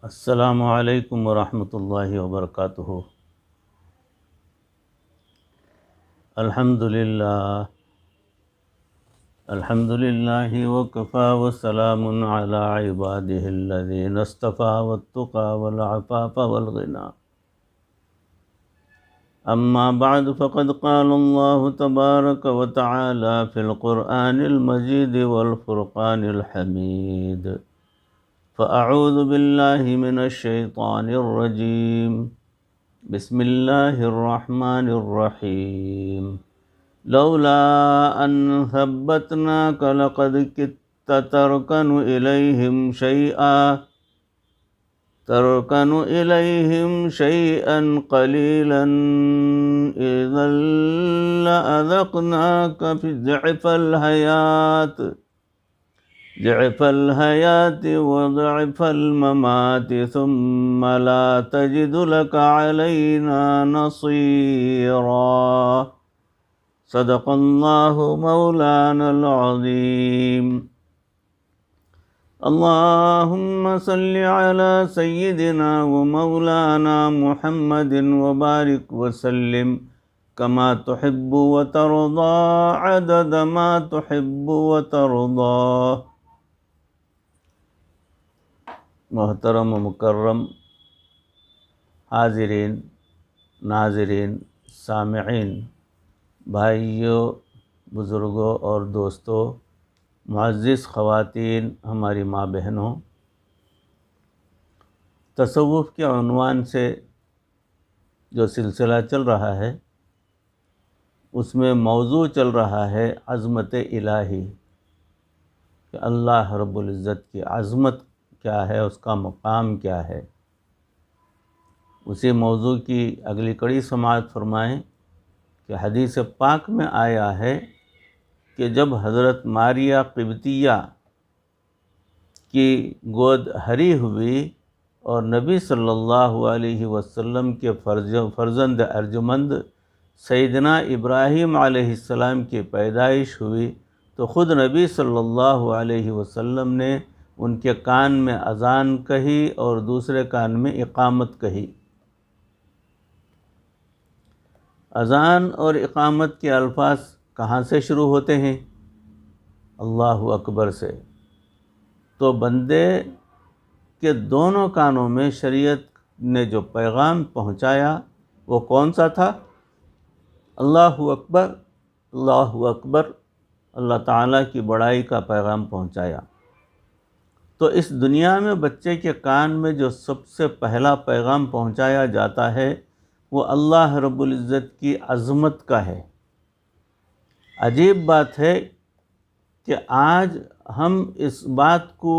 السلام علیکم ورحمۃ اللہ وبرکاتہ۔ الحمد للہ وکفی وسلام علی عبادہ الذین اصطفی والتقى والعفاف والغنى۔ اما بعد فقد قال اللہ تبارک وتعالی فی القرآن المجید والفرقان الحمید۔ فأعوذ باللہ من الشیطان الرجیم، بسم اللہ الرحمن الرحیم۔ لولا ان ثبتناک لقد کدت ترکن الیہم شیئا قلیلا اذا لأذقناک ضعف الحیات وضعف الممات ثم لا تجد لك علینا نصیرا۔ صدق اللہ مولانا العظیم۔ اللہم صل علی سیدنا و مولانا محمد وبارک وسلم کما تحب وترضى عدد ما تحب وترضى۔ محترم و مکرم حاضرین، ناظرین، سامعین، بھائیوں، بزرگوں اور دوستوں، معزز خواتین، ہماری ماں بہنوں، تصوف کے عنوان سے جو سلسلہ چل رہا ہے اس میں موضوع چل رہا ہے عظمت الہی، کہ اللہ رب العزت کی عظمت کیا ہے، اس کا مقام کیا ہے۔ اسی موضوع کی اگلی کڑی سماعت فرمائیں کہ حدیث پاک میں آیا ہے کہ جب حضرت ماریہ قبطیہ کی گود ہری ہوئی اور نبی صلی اللہ علیہ وسلم کے فرزند ارجمند سیدنا ابراہیم علیہ السلام کی پیدائش ہوئی تو خود نبی صلی اللہ علیہ وسلم نے ان کے کان میں اذان کہی اور دوسرے کان میں اقامت کہی۔ اذان اور اقامت کے الفاظ کہاں سے شروع ہوتے ہیں؟ اللہ اکبر سے۔ تو بندے کے دونوں کانوں میں شریعت نے جو پیغام پہنچایا وہ کون سا تھا؟ اللہ اکبر، اللہ اکبر، اللہ تعالیٰ کی بڑائی کا پیغام پہنچایا۔ تو اس دنیا میں بچے کے کان میں جو سب سے پہلا پیغام پہنچایا جاتا ہے وہ اللہ رب العزت کی عظمت کا ہے۔ عجیب بات ہے کہ آج ہم اس بات کو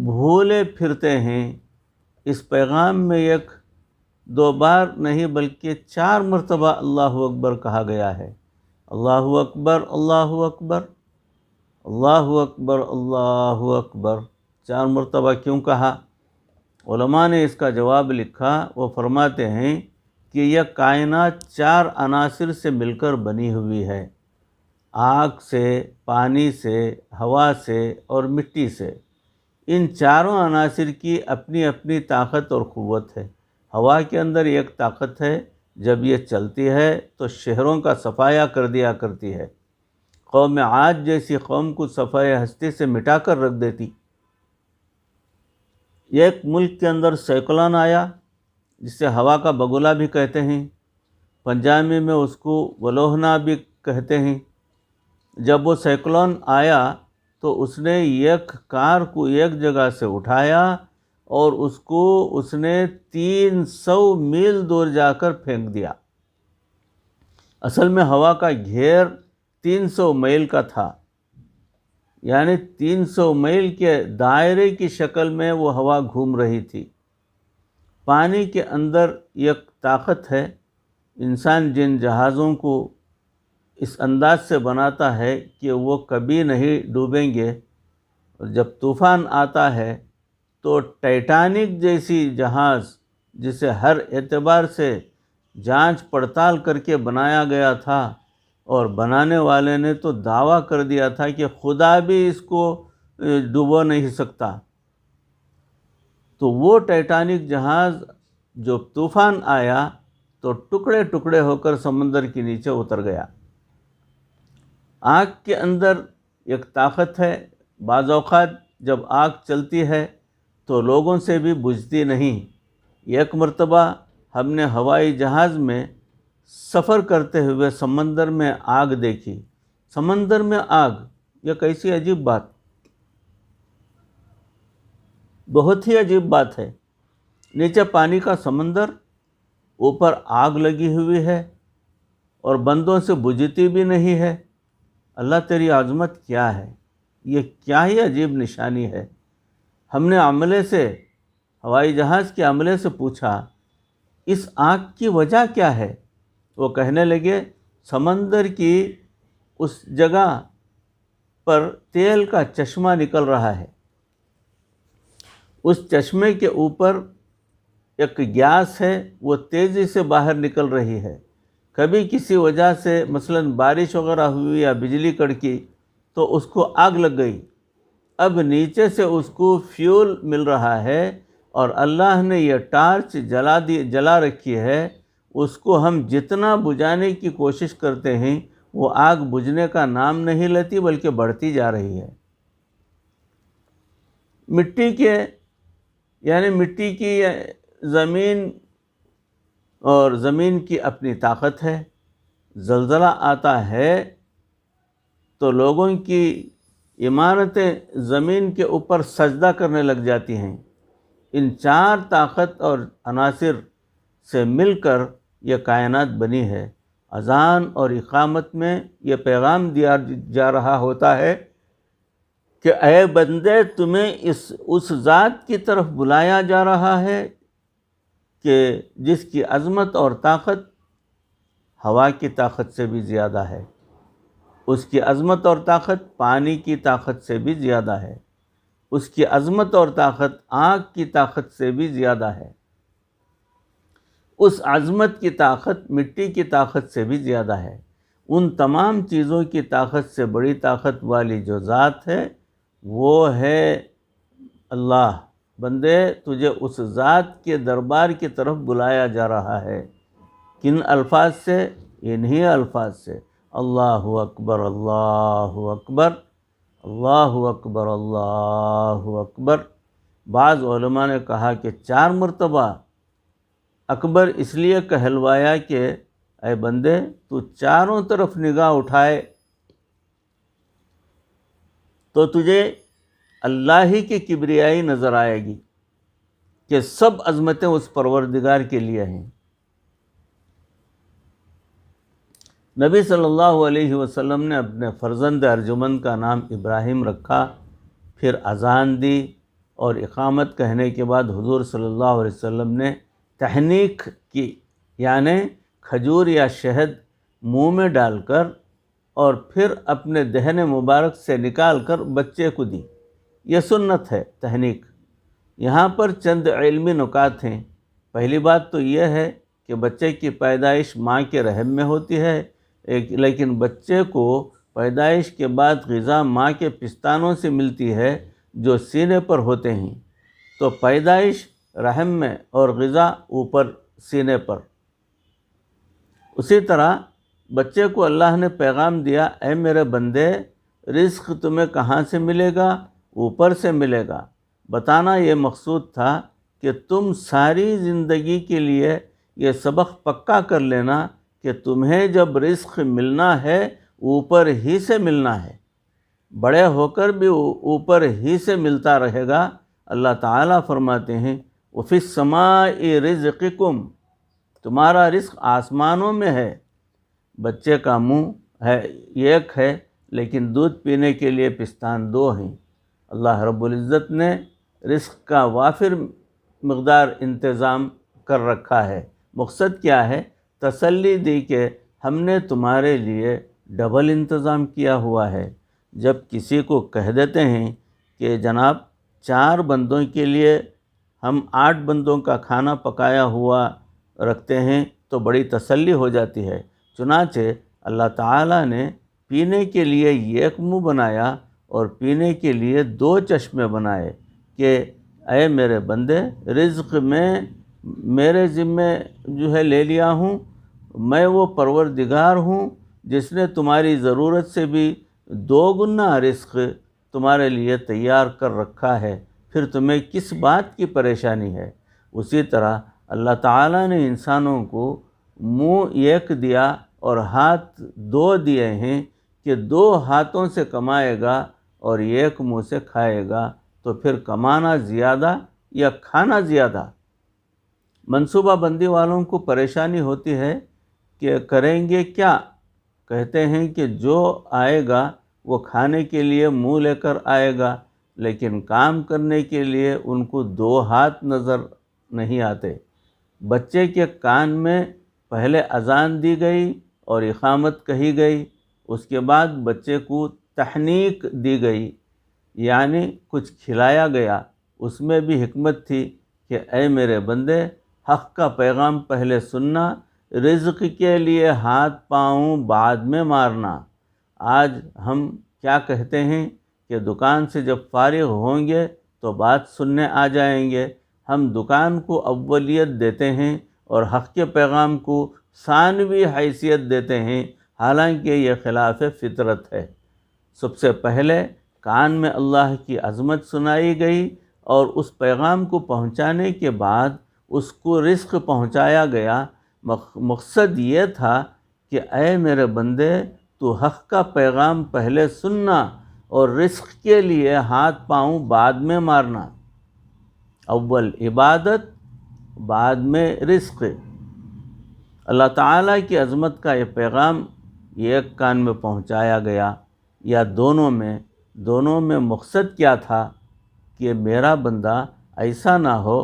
بھولے پھرتے ہیں۔ اس پیغام میں ایک دو بار نہیں بلکہ 4 مرتبہ اللہ اکبر کہا گیا ہے۔ اللہ اکبر، اللہ اکبر، اللہ اکبر، اللہ اکبر، 4 مرتبہ کیوں کہا؟ علماء نے اس کا جواب لکھا۔ وہ فرماتے ہیں کہ یہ کائنات 4 عناصر سے مل کر بنی ہوئی ہے، آگ سے، پانی سے، ہوا سے اور مٹی سے۔ ان چاروں عناصر کی اپنی اپنی طاقت اور قوت ہے۔ ہوا کے اندر ایک طاقت ہے، جب یہ چلتی ہے تو شہروں کا صفایا کر دیا کرتی ہے۔ قوم عاد جیسی قوم کو صفائے ہستی سے مٹا کر رکھ دیتی۔ ایک ملک کے اندر سائیکلون آیا جسے ہوا کا بگولا بھی کہتے ہیں، پنجابی میں اس کو ولوہنا بھی کہتے ہیں۔ جب وہ سائیکلون آیا تو اس نے ایک کار کو ایک جگہ سے اٹھایا اور اس نے 300 میل دور جا کر پھینک دیا۔ اصل میں ہوا کا گھیر 300 میل کا تھا، یعنی 300 میل کے دائرے کی شکل میں وہ ہوا گھوم رہی تھی۔ پانی کے اندر ایک طاقت ہے، انسان جن جہازوں کو اس انداز سے بناتا ہے کہ وہ کبھی نہیں ڈوبیں گے، اور جب طوفان آتا ہے تو ٹائٹینک جیسی جہاز جسے ہر اعتبار سے جانچ پڑتال کر کے بنایا گیا تھا، اور بنانے والے نے تو دعویٰ کر دیا تھا کہ خدا بھی اس کو ڈبو نہیں سکتا، تو وہ ٹائٹینک جہاز جو طوفان آیا تو ٹکڑے ٹکڑے ہو کر سمندر کے نیچے اتر گیا۔ آگ کے اندر ایک طاقت ہے، بعض اوقات جب آگ چلتی ہے تو لوگوں سے بھی بجھتی نہیں۔ ایک مرتبہ ہم نے ہوائی جہاز میں سفر کرتے ہوئے سمندر میں آگ دیکھی۔ سمندر میں آگ، یہ کیسی عجیب بات، بہت ہی عجیب بات ہے۔ نیچے پانی کا سمندر، اوپر آگ لگی ہوئی ہے اور بندوں سے بجھتی بھی نہیں ہے۔ اللہ تیری عظمت کیا ہے، یہ کیا ہی عجیب نشانی ہے۔ ہم نے عملے سے، ہوائی جہاز کے عملے سے پوچھا اس آگ کی وجہ کیا ہے؟ وہ کہنے لگے سمندر کی اس جگہ پر تیل کا چشمہ نکل رہا ہے، اس چشمے کے اوپر ایک گیس ہے، وہ تیزی سے باہر نکل رہی ہے۔ کبھی کسی وجہ سے مثلاً بارش وغیرہ ہوئی یا بجلی کڑکی تو اس کو آگ لگ گئی، اب نیچے سے اس کو فیول مل رہا ہے اور اللہ نے یہ ٹارچ جلا رکھی ہے، اس کو ہم جتنا بجھانے کی کوشش کرتے ہیں وہ آگ بجھنے کا نام نہیں لیتی بلکہ بڑھتی جا رہی ہے۔ مٹی کی زمین اور زمین کی اپنی طاقت ہے۔ زلزلہ آتا ہے تو لوگوں کی عمارتیں زمین کے اوپر سجدہ کرنے لگ جاتی ہیں۔ ان چار طاقت اور عناصر سے مل کر یہ کائنات بنی ہے۔ اذان اور اقامت میں یہ پیغام دیا جا رہا ہوتا ہے کہ اے بندے، تمہیں اس ذات کی طرف بلایا جا رہا ہے کہ جس کی عظمت اور طاقت ہوا کی طاقت سے بھی زیادہ ہے، اس کی عظمت اور طاقت پانی کی طاقت سے بھی زیادہ ہے، اس کی عظمت اور طاقت آگ کی طاقت سے بھی زیادہ ہے، اس عظمت کی طاقت مٹی کی طاقت سے بھی زیادہ ہے۔ ان تمام چیزوں کی طاقت سے بڑی طاقت والی جو ذات ہے وہ ہے اللہ۔ بندے، تجھے اس ذات کے دربار کی طرف بلایا جا رہا ہے۔ کن الفاظ سے؟ انہی الفاظ سے، اللہ اکبر اللہ اکبر اللہ اکبر اللہ اکبر۔ بعض علماء نے کہا کہ 4 مرتبہ اکبر اس لیے کہلوایا کہ اے بندے، تو چاروں طرف نگاہ اٹھائے تو تجھے اللہ ہی کی کبریائی نظر آئے گی کہ سب عظمتیں اس پروردگار کے لیے ہیں۔ نبی صلی اللہ علیہ وسلم نے اپنے فرزند ارجمند کا نام ابراہیم رکھا، پھر اذان دی اور اقامت کہنے کے بعد حضور صلی اللہ علیہ وسلم نے تحنیک کی، یعنی کھجور یا شہد منہ میں ڈال کر اور پھر اپنے دہن مبارک سے نکال کر بچے کو دی۔ یہ سنت ہے تحنیک۔ یہاں پر چند علمی نکات ہیں۔ پہلی بات تو یہ ہے کہ بچے کی پیدائش ماں کے رحم میں ہوتی ہے، لیکن بچے کو پیدائش کے بعد غذا ماں کے پستانوں سے ملتی ہے جو سینے پر ہوتے ہیں، تو پیدائش رحم میں اور غذا اوپر سینے پر۔ اسی طرح بچے کو اللہ نے پیغام دیا، اے میرے بندے، رزق تمہیں کہاں سے ملے گا؟ اوپر سے ملے گا۔ بتانا یہ مقصود تھا کہ تم ساری زندگی کے لیے یہ سبق پکا کر لینا کہ تمہیں جب رزق ملنا ہے اوپر ہی سے ملنا ہے، بڑے ہو کر بھی اوپر ہی سے ملتا رہے گا۔ اللہ تعالیٰ فرماتے ہیں وَفِي السَّمَاءِ رِزْقِكُمْ، تمہارا رزق آسمانوں میں ہے۔ بچے کا منہ ہے ایک ہے لیکن دودھ پینے کے لیے پستان 2 ہیں۔ اللہ رب العزت نے رزق کا وافر مقدار انتظام کر رکھا ہے۔ مقصد کیا ہے؟ تسلی دی کہ ہم نے تمہارے لیے ڈبل انتظام کیا ہوا ہے۔ جب کسی کو کہہ دیتے ہیں کہ جناب 4 بندوں کے لیے ہم 8 بندوں کا کھانا پکایا ہوا رکھتے ہیں تو بڑی تسلی ہو جاتی ہے۔ چنانچہ اللہ تعالیٰ نے پینے کے لیے ایک منہ بنایا اور پینے کے لیے 2 چشمے بنائے کہ اے میرے بندے، رزق میں میرے ذمے جو ہے لے لیا ہوں، میں وہ پروردگار ہوں جس نے تمہاری ضرورت سے بھی 2 گنا رزق تمہارے لیے تیار کر رکھا ہے، پھر تمہیں کس بات کی پریشانی ہے۔ اسی طرح اللہ تعالیٰ نے انسانوں کو منہ ایک دیا اور ہاتھ 2 دیے ہیں کہ 2 ہاتھوں سے کمائے گا اور ایک منہ سے کھائے گا، تو پھر کمانا زیادہ یا کھانا زیادہ؟ منصوبہ بندی والوں کو پریشانی ہوتی ہے کہ کریں گے کیا؟ کہتے ہیں کہ جو آئے گا وہ کھانے کے لیے منہ لے کر آئے گا، لیکن کام کرنے کے لیے ان کو 2 ہاتھ نظر نہیں آتے۔ بچے کے کان میں پہلے اذان دی گئی اور اقامت کہی گئی، اس کے بعد بچے کو تحنیک دی گئی، یعنی کچھ کھلایا گیا۔ اس میں بھی حکمت تھی کہ اے میرے بندے، حق کا پیغام پہلے سننا، رزق کے لیے ہاتھ پاؤں بعد میں مارنا۔ آج ہم کیا کہتے ہیں کہ دکان سے جب فارغ ہوں گے تو بات سننے آ جائیں گے۔ ہم دکان کو اولیت دیتے ہیں اور حق کے پیغام کو ثانوی حیثیت دیتے ہیں، حالانکہ یہ خلاف فطرت ہے۔ سب سے پہلے کان میں اللہ کی عظمت سنائی گئی اور اس پیغام کو پہنچانے کے بعد اس کو رزق پہنچایا گیا۔ مقصد یہ تھا کہ اے میرے بندے، تو حق کا پیغام پہلے سننا اور رزق کے لیے ہاتھ پاؤں بعد میں مارنا۔ اول عبادت، بعد میں رزق۔ اللہ تعالیٰ کی عظمت کا یہ پیغام ایک کان میں پہنچایا گیا یا دونوں میں مقصد کیا تھا کہ میرا بندہ ایسا نہ ہو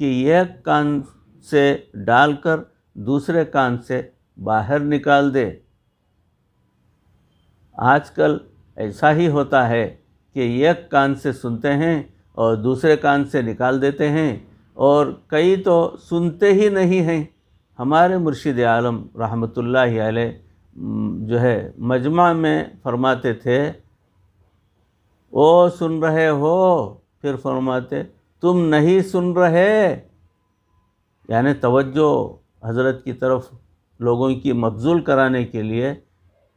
کہ ایک کان سے ڈال کر دوسرے کان سے باہر نکال دے۔ آج کل ایسا ہی ہوتا ہے کہ ایک کان سے سنتے ہیں اور دوسرے کان سے نکال دیتے ہیں، اور کئی تو سنتے ہی نہیں ہیں۔ ہمارے مرشد عالم رحمۃ اللہ علیہ جو ہے مجمع میں فرماتے تھے، او سن رہے ہو، پھر فرماتے تم نہیں سن رہے، یعنی توجہ حضرت کی طرف لوگوں کی مبذول کرانے کے لیے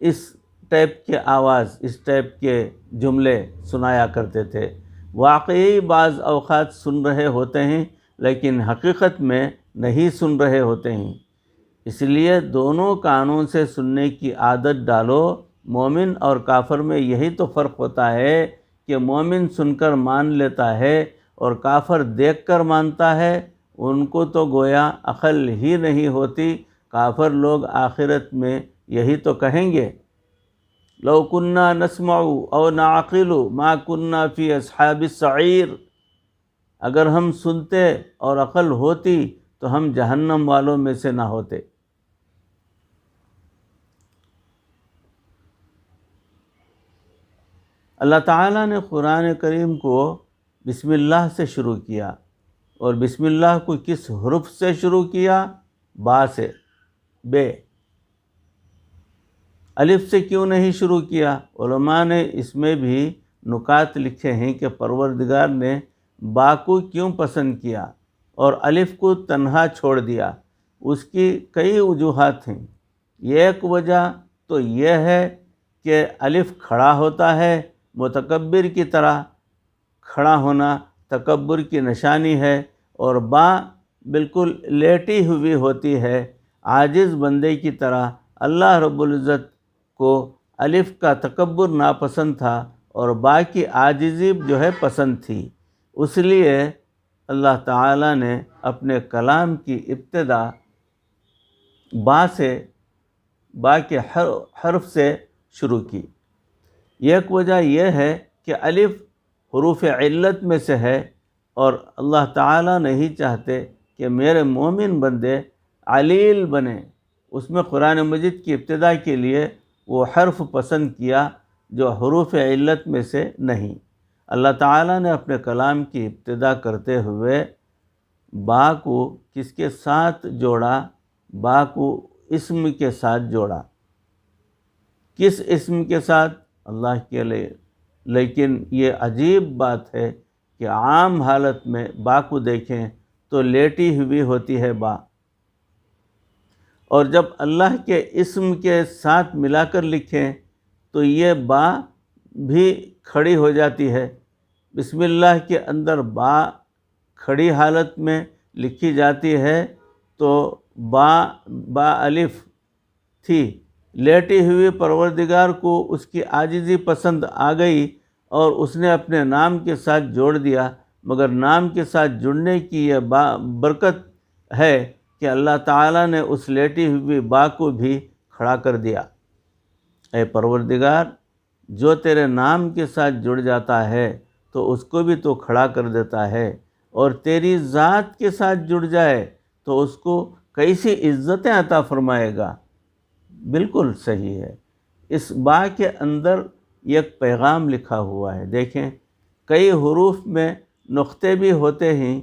اس ٹائپ کے آواز، اس ٹائپ کے جملے سنایا کرتے تھے۔ واقعی بعض اوقات سن رہے ہوتے ہیں لیکن حقیقت میں نہیں سن رہے ہوتے ہیں۔ اس لیے دونوں کانوں سے سننے کی عادت ڈالو۔ مومن اور کافر میں یہی تو فرق ہوتا ہے کہ مومن سن کر مان لیتا ہے اور کافر دیکھ کر مانتا ہے۔ ان کو تو گویا عقل ہی نہیں ہوتی۔ کافر لوگ آخرت میں یہی تو کہیں گے، لو کننا نسمع او نعقل ما کننا فی اصحاب السعیر، اگر ہم سنتے اور عقل ہوتی تو ہم جہنم والوں میں سے نہ ہوتے۔ اللہ تعالیٰ نے قرآن کریم کو بسم اللہ سے شروع کیا، اور بسم اللہ کو کس حرف سے شروع کیا؟ با سے، بے۔ الف سے کیوں نہیں شروع کیا؟ علماء نے اس میں بھی نکات لکھے ہیں کہ پروردگار نے با کو کیوں پسند کیا اور الف کو تنہا چھوڑ دیا۔ اس کی کئی وجوہات ہیں۔ ایک وجہ تو یہ ہے کہ الف کھڑا ہوتا ہے، متکبر کی طرح کھڑا ہونا تکبر کی نشانی ہے، اور با بالکل لیٹی ہوئی ہوتی ہے، عاجز بندے کی طرح۔ اللہ رب العزت کو الف کا تکبر ناپسند تھا اور با کی عاجزی جو ہے پسند تھی، اس لیے اللہ تعالیٰ نے اپنے کلام کی ابتدا با کے حرف سے شروع کی۔ ایک وجہ یہ ہے کہ الف حروف علت میں سے ہے، اور اللہ تعالیٰ نہیں چاہتے کہ میرے مومن بندے علیل بنے۔ اس میں قرآن مجید کی ابتدا کے لیے وہ حرف پسند کیا جو حروف علت میں سے نہیں۔ اللہ تعالیٰ نے اپنے کلام کی ابتدا کرتے ہوئے با کو کس کے ساتھ جوڑا؟ با کو اسم کے ساتھ جوڑا۔ کس اسم کے ساتھ؟ اللہ کے لیے۔ لیکن یہ عجیب بات ہے کہ عام حالت میں با کو دیکھیں تو لیٹی ہوئی ہوتی ہے با، اور جب اللہ کے اسم کے ساتھ ملا کر لکھیں تو یہ با بھی کھڑی ہو جاتی ہے۔ بسم اللہ کے اندر با کھڑی حالت میں لکھی جاتی ہے تو با الف تھی، لیٹی ہوئی پروردگار کو اس کی عاجزی پسند آ گئی اور اس نے اپنے نام کے ساتھ جوڑ دیا، مگر نام کے ساتھ جڑنے کی یہ برکت ہے کہ اللہ تعالیٰ نے اس لیٹی ہوئی با کو بھی کھڑا کر دیا۔ اے پروردگار، جو تیرے نام کے ساتھ جڑ جاتا ہے تو اس کو بھی تو کھڑا کر دیتا ہے، اور تیری ذات کے ساتھ جڑ جائے تو اس کو کیسی عزتیں عطا فرمائے گا۔ بالکل صحیح ہے۔ اس با کے اندر ایک پیغام لکھا ہوا ہے۔ دیکھیں، کئی حروف میں نقطے بھی ہوتے ہیں،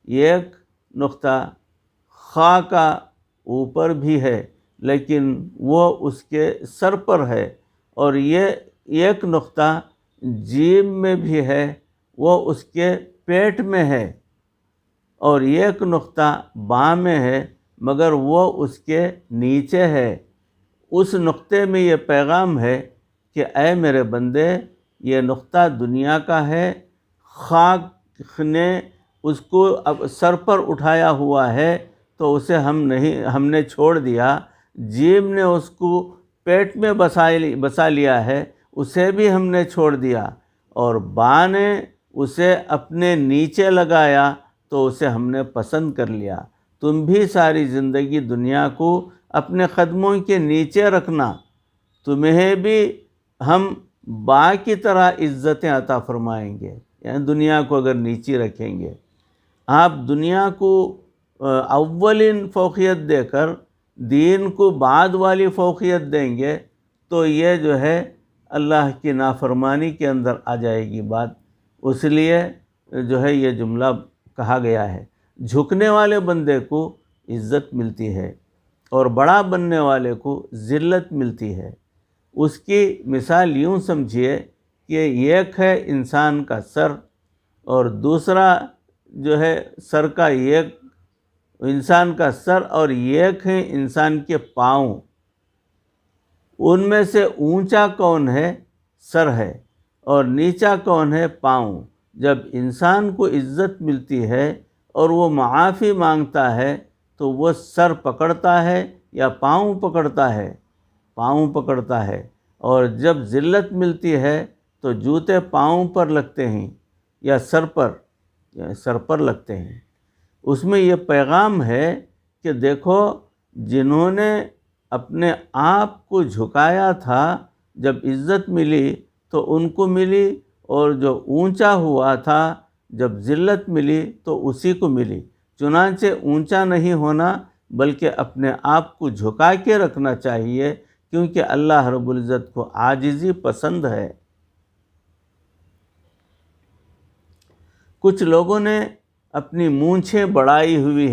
ایک نقطہ خا کا اوپر بھی ہے لیکن وہ اس کے سر پر ہے، اور یہ ایک نقطہ جیم میں بھی ہے، وہ اس کے پیٹ میں ہے، اور ایک نقطہ با میں ہے مگر وہ اس کے نیچے ہے۔ اس نقطے میں یہ پیغام ہے کہ اے میرے بندے، یہ نقطہ دنیا کا ہے، خاک نے اس کو اب سر پر اٹھایا ہوا ہے تو اسے ہم نے چھوڑ دیا، جیم نے اس کو پیٹ میں بسا لیا ہے، اسے بھی ہم نے چھوڑ دیا، اور با نے اسے اپنے نیچے لگایا تو اسے ہم نے پسند کر لیا۔ تم بھی ساری زندگی دنیا کو اپنے قدموں کے نیچے رکھنا، تمہیں بھی ہم با کی طرح عزتیں عطا فرمائیں گے، یعنی دنیا کو اگر نیچی رکھیں گے، آپ دنیا کو اولین فوقیت دے کر دین کو بعد والی فوقیت دیں گے تو یہ جو ہے اللہ کی نافرمانی کے اندر آ جائے گی بات۔ اس لیے جو ہے یہ جملہ کہا گیا ہے، جھکنے والے بندے کو عزت ملتی ہے اور بڑا بننے والے کو ذلت ملتی ہے۔ اس کی مثال یوں سمجھیے کہ ایک ہے انسان کا سر اور دوسرا جو ہے انسان کا سر اور ایک ہے انسان کے پاؤں۔ ان میں سے اونچا کون ہے؟ سر ہے، اور نیچا کون ہے؟ پاؤں۔ جب انسان کو عزت ملتی ہے اور وہ معافی مانگتا ہے تو وہ سر پکڑتا ہے یا پاؤں پکڑتا ہے؟ پاؤں پکڑتا ہے۔ اور جب ذلت ملتی ہے تو جوتے پاؤں پر لگتے ہیں یا سر پر لگتے ہیں۔ اس میں یہ پیغام ہے کہ دیکھو، جنہوں نے اپنے آپ کو جھکایا تھا جب عزت ملی تو ان کو ملی، اور جو اونچا ہوا تھا جب ذلت ملی تو اسی کو ملی۔ چنانچہ اونچا نہیں ہونا بلکہ اپنے آپ کو جھکا کے رکھنا چاہیے، کیونکہ اللہ رب العزت کو عاجزی پسند ہے۔ کچھ لوگوں نے اپنی مونچھیں بڑھائی ہوئی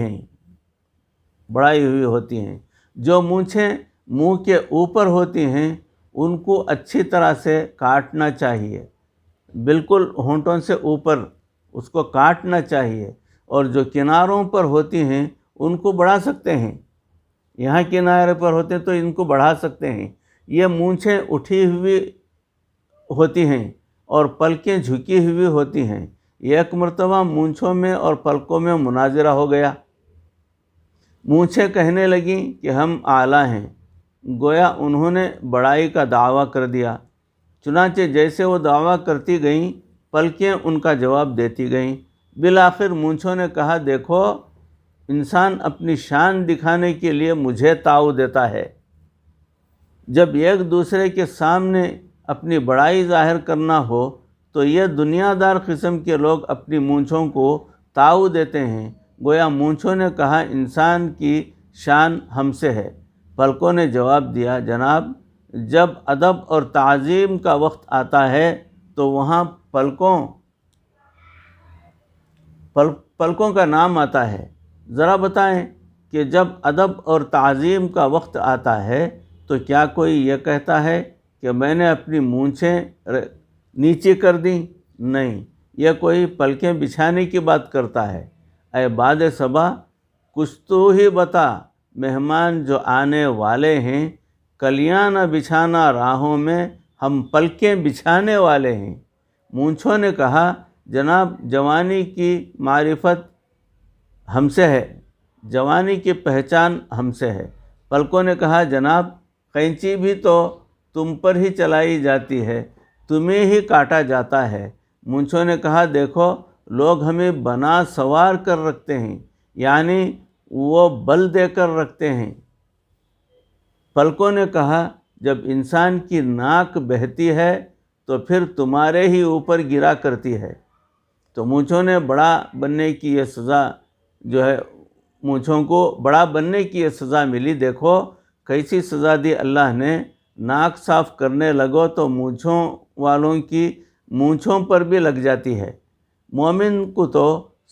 ہوتی ہیں۔ جو مونچھیں منہ کے اوپر ہوتی ہیں ان کو اچھی طرح سے کاٹنا چاہیے، بالکل ہونٹوں سے اوپر اس کو کاٹنا چاہیے، اور جو کناروں پر ہوتی ہیں ان کو بڑھا سکتے ہیں، یہاں کنارے پر ہوتے ہیں تو ان کو بڑھا سکتے ہیں۔ یہ مونچھیں اٹھی ہوئی ہوتی ہیں اور پلکیں جھکی ہوئی ہوتی ہیں۔ ایک مرتبہ مونچھوں میں اور پلکوں میں مناظرہ ہو گیا۔ مونچھیں کہنے لگیں کہ ہم اعلیٰ ہیں، گویا انہوں نے بڑائی کا دعویٰ کر دیا۔ چنانچہ جیسے وہ دعویٰ کرتی گئیں، پلکیں ان کا جواب دیتی گئیں۔ بالآخر مونچھوں نے کہا، دیکھو، انسان اپنی شان دکھانے کے لیے مجھے تاؤ دیتا ہے۔ جب ایک دوسرے کے سامنے اپنی بڑائی ظاہر کرنا ہو تو یہ دنیا دار قسم کے لوگ اپنی مونچھوں کو تاؤ دیتے ہیں۔ گویا مونچھوں نے کہا انسان کی شان ہم سے ہے۔ پلکوں نے جواب دیا، جناب، جب ادب اور تعظیم کا وقت آتا ہے تو وہاں پلکوں کا نام آتا ہے۔ ذرا بتائیں کہ جب ادب اور تعظیم کا وقت آتا ہے تو کیا کوئی یہ کہتا ہے کہ میں نے اپنی مونچھیں نیچی کر دیں؟ نہیں، یہ کوئی پلکیں بچھانے کی بات کرتا ہے؟ اے باد صبا، کچھ تو ہی بتا، مہمان جو آنے والے ہیں، کلیاں نہ بچھانا راہوں میں، ہم پلکیں بچھانے والے ہیں۔ مونچھوں نے کہا، جناب جوانی کی معرفت ہم سے ہے، جوانی کی پہچان ہم سے ہے۔ پلکوں نے کہا، جناب قینچی بھی تو تم پر ہی چلائی جاتی ہے، تمہیں ہی کاٹا جاتا ہے۔ مونچھوں نے کہا، دیکھو لوگ ہمیں بنا سوار کر رکھتے ہیں، یعنی وہ بل دے کر رکھتے ہیں۔ پلکوں نے کہا، جب انسان کی ناک بہتی ہے تو پھر تمہارے ہی اوپر گرا کرتی ہے۔ تو مونچھوں نے بڑا بننے کی یہ سزا جو ہے، مونچھوں کو بڑا بننے کی یہ سزا ملی۔ دیکھو کیسی سزا دی اللہ نے، ناک صاف کرنے لگو تو مونچھوں والوں کی مونچھوں پر بھی لگ جاتی ہے۔ مومن کو تو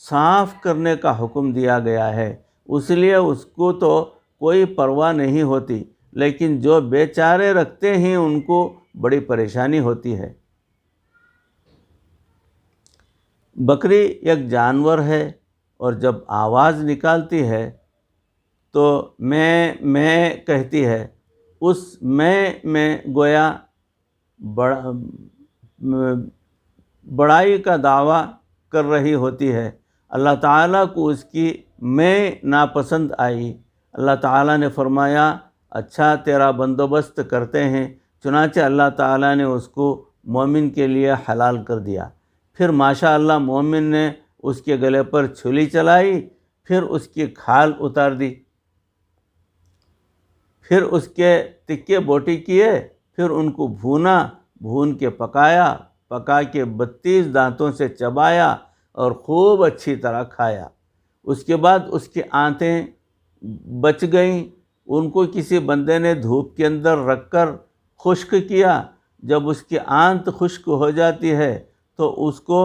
صاف کرنے کا حکم دیا گیا ہے، اس لیے اس کو تو کوئی پرواہ نہیں ہوتی، لیکن جو بیچارے رکھتے ہیں ان کو بڑی پریشانی ہوتی ہے۔ بکری ایک جانور ہے، اور جب آواز نکالتی ہے تو میں کہتی ہے۔ اس میں گویا بڑائی کا دعویٰ کر رہی ہوتی ہے۔ اللہ تعالیٰ کو اس کی میں ناپسند آئی۔ اللہ تعالیٰ نے فرمایا، اچھا تیرا بندوبست کرتے ہیں، چنانچہ اللہ تعالیٰ نے اس کو مومن کے لیے حلال کر دیا۔ پھر ماشاءاللہ مومن نے اس کے گلے پر چھری چلائی، پھر اس کی کھال اتار دی، پھر اس کے تکے بوٹی کیے، پھر ان کو بھون کے پکا کے 32 دانتوں سے چبایا اور خوب اچھی طرح کھایا۔ اس کے بعد اس کی آنتیں بچ گئیں، ان کو کسی بندے نے دھوپ کے اندر رکھ کر خشک کیا۔ جب اس کی آنت خشک ہو جاتی ہے تو اس کو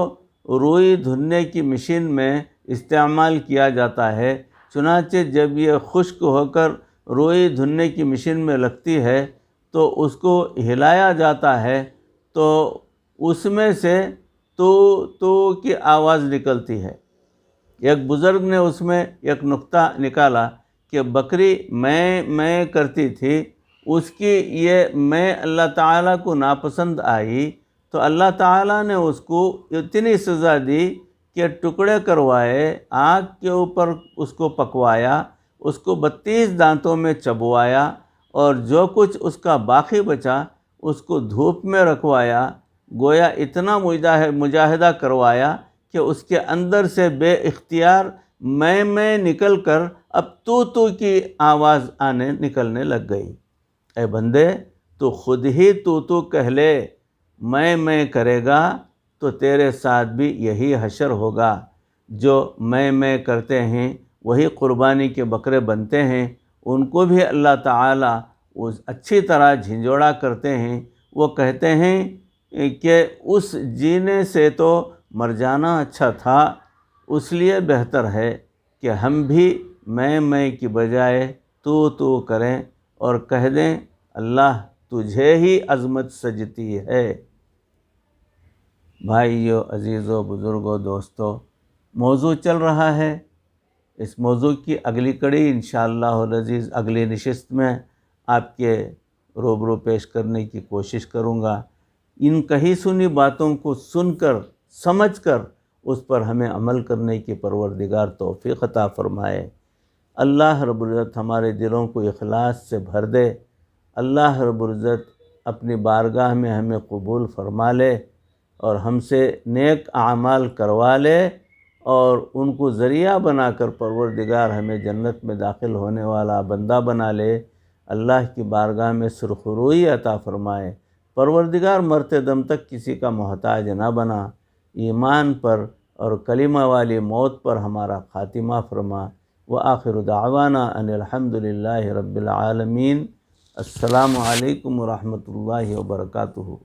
روئی دھلنے کی مشین میں استعمال کیا جاتا ہے۔ چنانچہ جب یہ خشک ہو کر روئی دھلنے کی مشین میں لگتی ہے تو اس کو ہلایا جاتا ہے، تو اس میں سے تو کی آواز نکلتی ہے۔ ایک بزرگ نے اس میں ایک نکتہ نکالا کہ بکری میں کرتی تھی، اس کی یہ میں اللہ تعالیٰ کو ناپسند آئی تو اللہ تعالیٰ نے اس کو اتنی سزا دی کہ ٹکڑے کروائے، آگ کے اوپر اس کو پکوایا، اس کو 32 دانتوں میں چبوایا، اور جو کچھ اس کا باقی بچا اس کو دھوپ میں رکھوایا۔ گویا اتنا مجاہدہ کروایا کہ اس کے اندر سے بے اختیار میں نکل کر اب تو کی آواز نکلنے لگ گئی۔ اے بندے، تو خود ہی تو کہہ لے، میں کرے گا تو تیرے ساتھ بھی یہی حشر ہوگا۔ جو میں کرتے ہیں وہی قربانی کے بکرے بنتے ہیں، ان کو بھی اللہ تعالیٰ اچھی طرح جھنجھوڑا کرتے ہیں۔ وہ کہتے ہیں کہ اس جینے سے تو مر جانا اچھا تھا، اس لیے بہتر ہے کہ ہم بھی میں کی بجائے تو کریں اور کہہ دیں، اللہ تجھے ہی عظمت سجتی ہے۔ بھائیو، عزیزو، بزرگو، دوستو، موضوع چل رہا ہے۔ اس موضوع کی اگلی کڑی انشاءاللہ العزیز اگلی نشست میں آپ کے روبرو پیش کرنے کی کوشش کروں گا۔ ان کہی سنی باتوں کو سن کر، سمجھ کر اس پر ہمیں عمل کرنے کی پروردگار توفیق عطا فرمائے۔ اللہ رب العزت ہمارے دلوں کو اخلاص سے بھر دے۔ اللہ رب العزت اپنی بارگاہ میں ہمیں قبول فرما لے اور ہم سے نیک اعمال کروا لے، اور ان کو ذریعہ بنا کر پروردگار ہمیں جنت میں داخل ہونے والا بندہ بنا لے۔ اللہ کی بارگاہ میں سرخروئی عطا فرمائے۔ پروردگار مرتے دم تک کسی کا محتاج نہ بنا، ایمان پر اور کلمہ والی موت پر ہمارا خاتمہ فرما۔ وآخر دعوانا ان الحمدللہ رب العالمین۔ السلام علیکم ورحمۃ اللہ وبرکاتہ۔